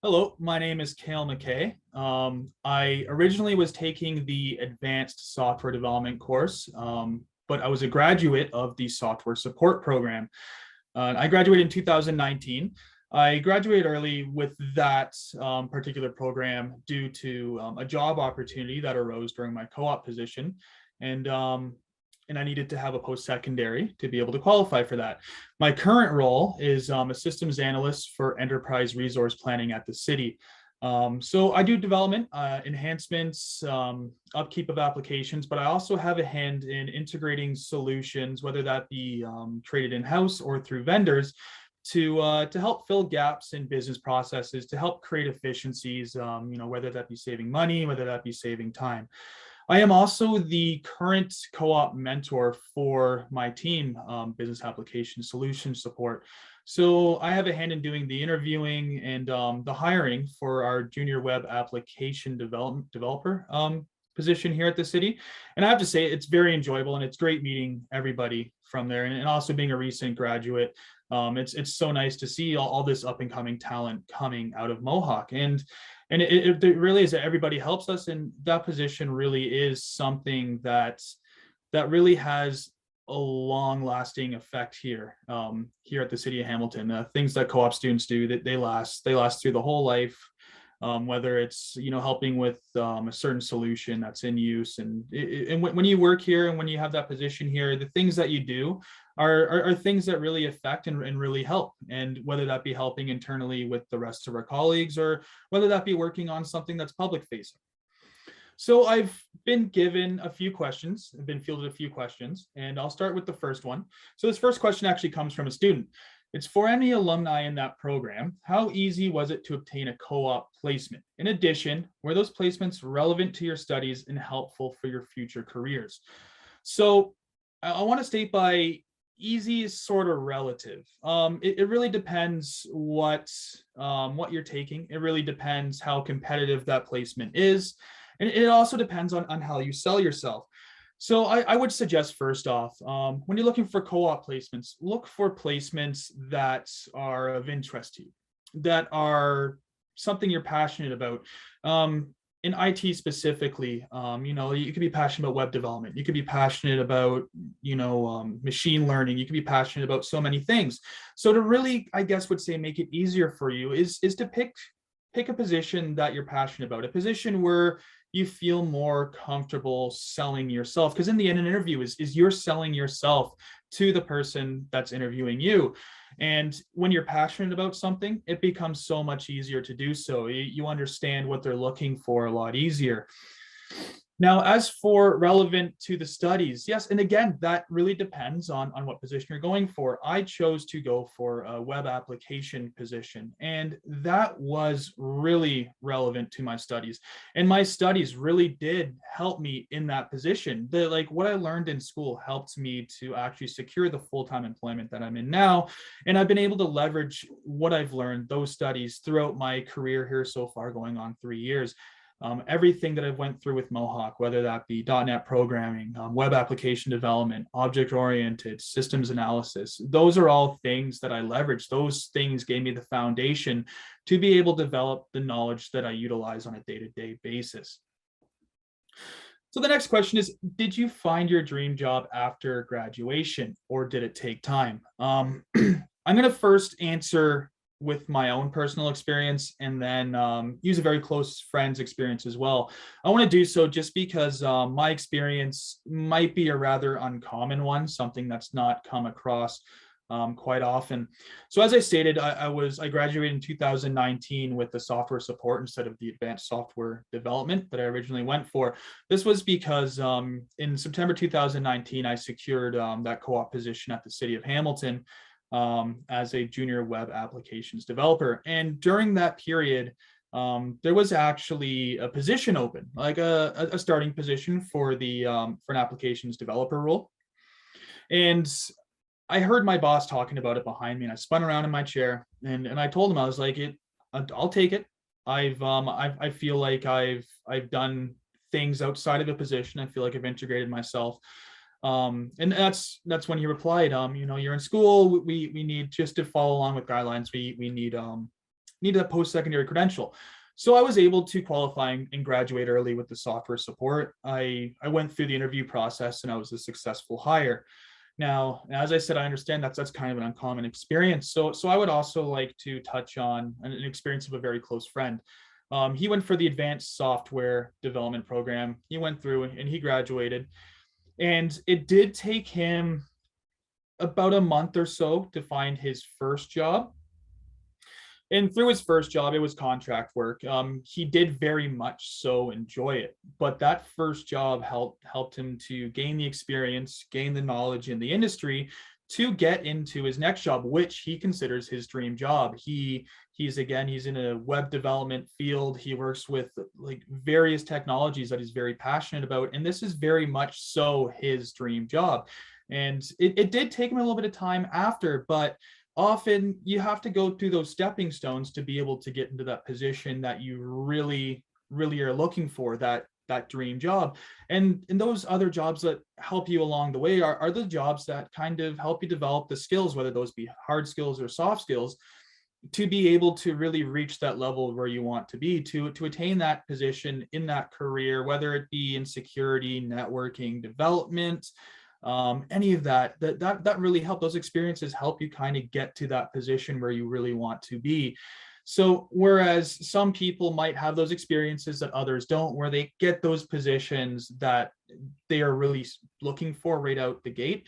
Hello, my name is Kale Mckay. I originally was taking the advanced software development course, but I was a graduate of the software support program. I graduated in 2019. I graduated early with that particular program due to a job opportunity that arose during my co-op position. And and I needed to have a post-secondary to be able to qualify for that. My current role is a systems analyst for enterprise resource planning at the city. So I do development, enhancements, upkeep of applications, but I also have a hand in integrating solutions, whether that be traded in-house or through vendors, to help fill gaps in business processes, to help create efficiencies, whether that be saving money, whether that be saving time. I am also the current co-op mentor for my team, business application solution support. So I have a hand in doing the interviewing and the hiring for our junior web application developer position here at the city. And I have to say, it's very enjoyable and it's great meeting everybody from there. And also being a recent graduate, it's so nice to see all this up and coming talent coming out of Mohawk. And it really is that everybody helps us, and that position really is something that really has a long lasting effect here here at the city of Hamilton. Things that co-op students do, that they last through the whole life, whether it's helping with a certain solution that's in use. And when you work here and when you have that position here, the things that you do are things that really affect and really help. And whether that be helping internally with the rest of our colleagues, or whether that be working on something that's public facing. So I've been given a few questions, I've been fielded a few questions, and I'll start with the first one. So this first question actually comes from a student. It's for any alumni in that program. How easy was it to obtain a co-op placement? In addition, were those placements relevant to your studies and helpful for your future careers? So I want to state by easy is sort of relative. It really depends what you're taking. It really depends how competitive that placement is. And it also depends on how you sell yourself. So I would suggest, first off, when you're looking for co-op placements, look for placements that are of interest to you, that are something you're passionate about. In IT specifically, you could be passionate about web development. You could be passionate about, machine learning. You could be passionate about so many things. So to really, I guess, would say make it easier for you is to pick a position that you're passionate about, a position where you feel more comfortable selling yourself. Because in the end, an interview is you're selling yourself to the person that's interviewing you. And when you're passionate about something, it becomes so much easier to do so. You understand what they're looking for a lot easier. Now, as for relevant to the studies, yes, and again, that really depends on what position you're going for. I chose to go for a web application position, and that was really relevant to my studies. And my studies really did help me in that position. What I learned in school helped me to actually secure the full-time employment that I'm in now. And I've been able to leverage what I've learned, those studies, throughout my career here so far, going on 3 years. Everything that I've went through with Mohawk, whether that be .NET programming, web application development, object-oriented, systems analysis, those are all things that I leveraged. Those things gave me the foundation to be able to develop the knowledge that I utilize on a day-to-day basis. So the next question is, did you find your dream job after graduation, or did it take time? I'm going to first answer with my own personal experience, and then use a very close friend's experience as well. I want to do so just because my experience might be a rather uncommon one, something that's not come across quite often. So as I stated, I graduated in 2019 with the software support instead of the advanced software development that I originally went for. This was because in September 2019, I secured that co-op position at the city of Hamilton as a junior web applications developer. And during that period, there was actually a position open, like a starting position for an applications developer role. And I heard my boss talking about it behind me, and I spun around in my chair and I told him, I was like, I'll take it. I feel like I've done things outside of a position. I feel like I've integrated myself. And that's when he replied, you're in school. We need, just to follow along with guidelines, we need needed a post-secondary credential. So I was able to qualify and graduate early with the software support. I went through the interview process and I was a successful hire. Now, as I said, I understand that's kind of an uncommon experience. So I would also like to touch on an experience of a very close friend. He went for the advanced software development program. He went through and he graduated. And it did take him about a month or so to find his first job. And through his first job, it was contract work. He did very much so enjoy it, but that first job helped him to gain the experience, gain the knowledge in the industry to get into his next job, which he considers his dream job. He's in a web development field. He works with like various technologies that he's very passionate about, and this is very much so his dream job. And it did take him a little bit of time after, but often you have to go through those stepping stones to be able to get into that position that you really are looking for, that dream job. And those other jobs that help you along the way are the jobs that kind of help you develop the skills, whether those be hard skills or soft skills, to be able to really reach that level where you want to be, to attain that position in that career, whether it be in security, networking, development, any of that really help. Those experiences help you kind of get to that position where you really want to be. So whereas some people might have those experiences that others don't, where they get those positions that they are really looking for right out the gate,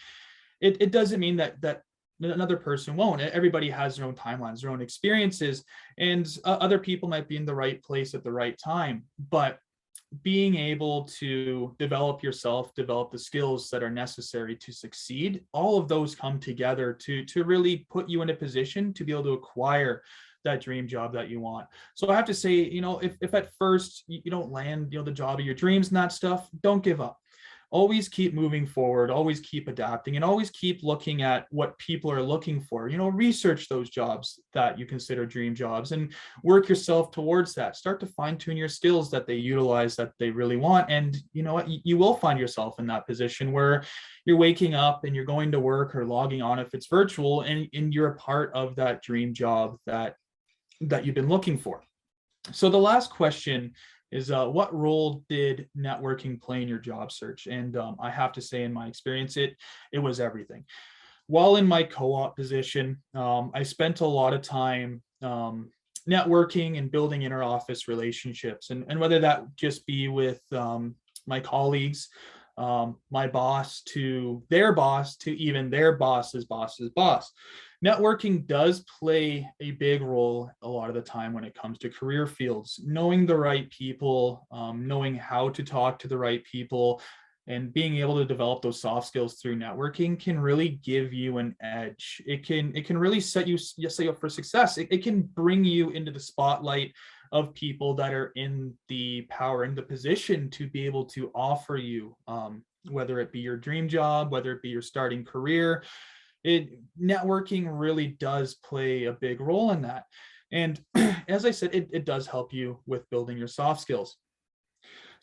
it doesn't mean that another person won't. Everybody has their own timelines, their own experiences, and other people might be in the right place at the right time. But being able to develop yourself, develop the skills that are necessary to succeed, all of those come together to really put you in a position to be able to acquire that dream job that you want. So I have to say, if at first you don't land, the job of your dreams and that stuff, don't give up. Always keep moving forward, always keep adapting, and always keep looking at what people are looking for. Research those jobs that you consider dream jobs and work yourself towards that. Start to fine tune your skills that they utilize, that they really want. And you know what? You will find yourself in that position where you're waking up and you're going to work or logging on if it's virtual, and you're a part of that dream job that you've been looking for. So the last question is, what role did networking play in your job search? And I have to say, in my experience, it was everything. While in my co-op position, I spent a lot of time networking and building inter-office relationships, and whether that just be with my colleagues, my boss, to their boss, to even their boss's boss's boss. Networking does play a big role a lot of the time when it comes to career fields. Knowing the right people, knowing how to talk to the right people, and being able to develop those soft skills through networking can really give you an edge. It can really set you up for success. It can bring you into the spotlight of people that are in the power and the position to be able to offer you, whether it be your dream job, whether it be your starting career. Networking really does play a big role in that. And as I said, it does help you with building your soft skills.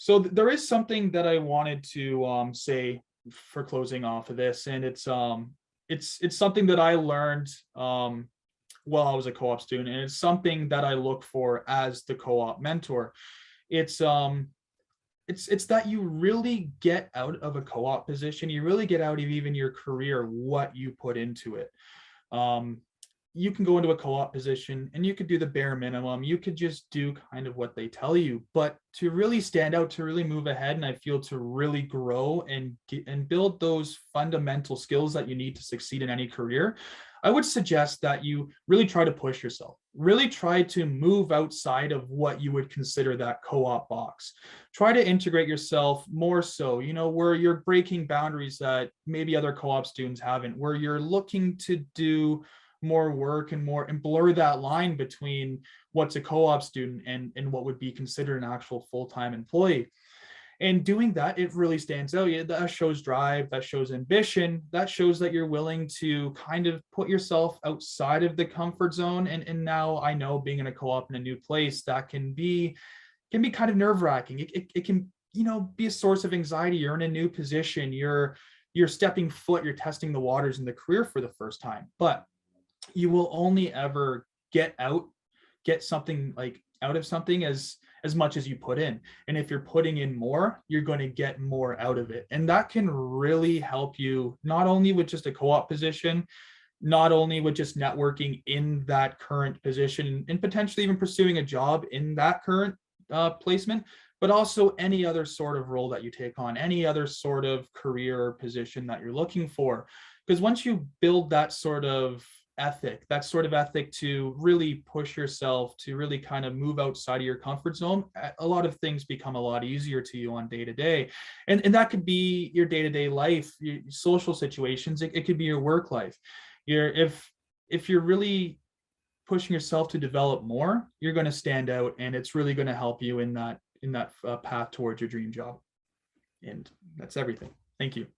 So there is something that I wanted to say for closing off of this, and it's something that I learned while I was a co-op student, and it's something that I look for as the co-op mentor. It's that you really get out of a co-op position, you really get out of even your career what you put into it. You can go into a co-op position and you could do the bare minimum. You could just do kind of what they tell you, but to really stand out, to really move ahead, and I feel to really grow and build those fundamental skills that you need to succeed in any career, I would suggest that you really try to push yourself, really try to move outside of what you would consider that co-op box. Try to integrate yourself more so, where you're breaking boundaries that maybe other co-op students haven't, where you're looking to do more work and blur that line between what's a co-op student and what would be considered an actual full-time employee. And doing that, it really stands out. That shows drive, that shows ambition, that shows that you're willing to kind of put yourself outside of the comfort zone. And now I know, being in a co-op in a new place, that can be kind of nerve-wracking. It can, be a source of anxiety. You're in a new position, you're stepping foot, you're testing the waters in the career for the first time. But you will only ever get get something like out of something as much as you put in. And if you're putting in more, you're going to get more out of it. And that can really help you not only with just a co-op position, not only with just networking in that current position and potentially even pursuing a job in that current placement, but also any other sort of role that you take on, any other sort of career or position that you're looking for. Because once you build that sort of ethic to really push yourself, to really kind of move outside of your comfort zone, a lot of things become a lot easier to you on day to day. And that could be your day-to-day life, your social situations, it could be your work life. If you're really pushing yourself to develop more, you're going to stand out, and it's really going to help you in that path towards your dream job. And that's everything. Thank you.